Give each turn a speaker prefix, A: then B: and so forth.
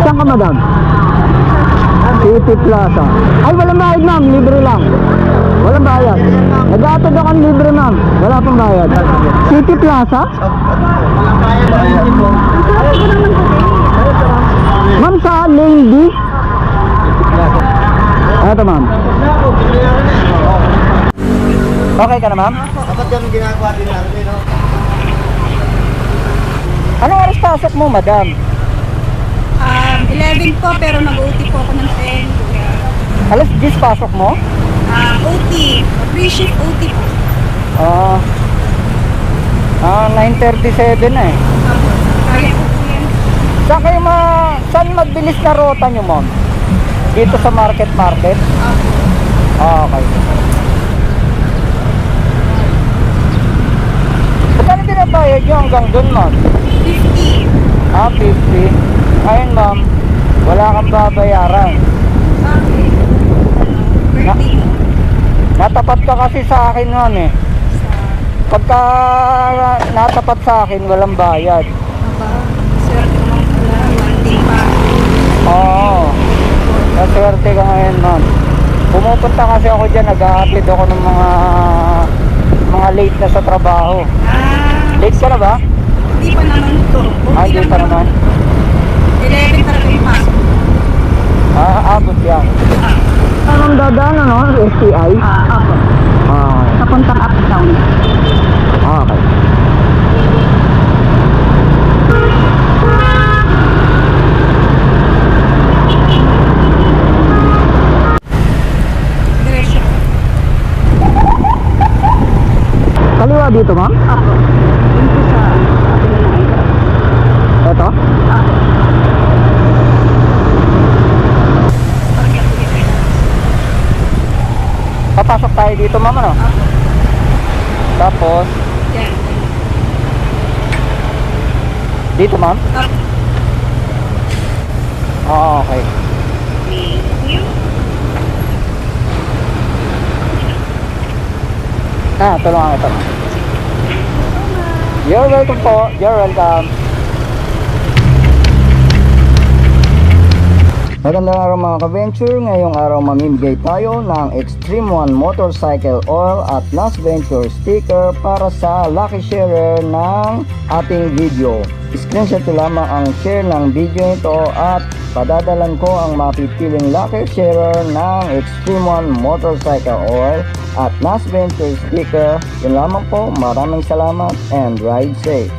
A: Saan ka, madam? City Plaza. Ay, walang bayad, ma'am. Libre lang. Walang bayad. Nag-aatod ako ng libre, ma'am. Wala pang bayad. City Plaza? Ma'am, saan? Lane D? Eto, ma'am. Okay ka na, ma'am?
B: Dapat ganun ginagawa din natin, no?
A: Anong oras pasok mo, madam?
C: 11 po, pero nag-OT po ako ng 10.
A: Alas 10 pasok mo?
C: OT. Free shift OT po.
A: 9:37 na eh.
C: Kaya po po yan.
A: Saan kayo saan magbilis na rota nyo, ma'am? Dito sa market? Okay. Saan binabayad nyo hanggang dun, ma'am?
C: 50.
A: 50. Ayun, ma'am. Wala kang babayaran.
C: Bakit? Birthday mo?
A: Natapat ka kasi sa akin, ma'am eh. Pagka natapat sa akin, walang bayad.
C: Aba, swerte mo mga pala. Monday pa.
A: Oo. Naswerte ka ngayon, ma'am. Pumupunta kasi ako dyan, nag-a-upload ako ng mga late na sa trabaho. Late ka na ba?
C: Hindi pa naman to.
A: Hindi pa naman.
C: 11 talaga yung pasok.
A: Abot yan. Anong dadaan, ano? STI?
C: Ako. Papuntang uptown.
A: Okay.
C: Diretso.
A: Kaliwa dito, ma'am?
C: Ako. Yun po sa
A: Ito? Papasok tayo dito, ma'am, ano? Tapos,
C: Yan.
A: dito, ma'am? Okay. Tulungan ito. You're welcome po. You're welcome. Magandang araw mga ka-venture. Ngayong araw mamimigay tayo ng Extreme One Motorcycle Oil at Nas Venture sticker para sa lucky sharer ng ating video. Screenshot lamang ang share ng video ito at padadalan ko ang mapipiling lucky sharer ng Extreme One Motorcycle Oil at Nas Venture sticker. Yun lamang po. Maraming salamat and ride safe.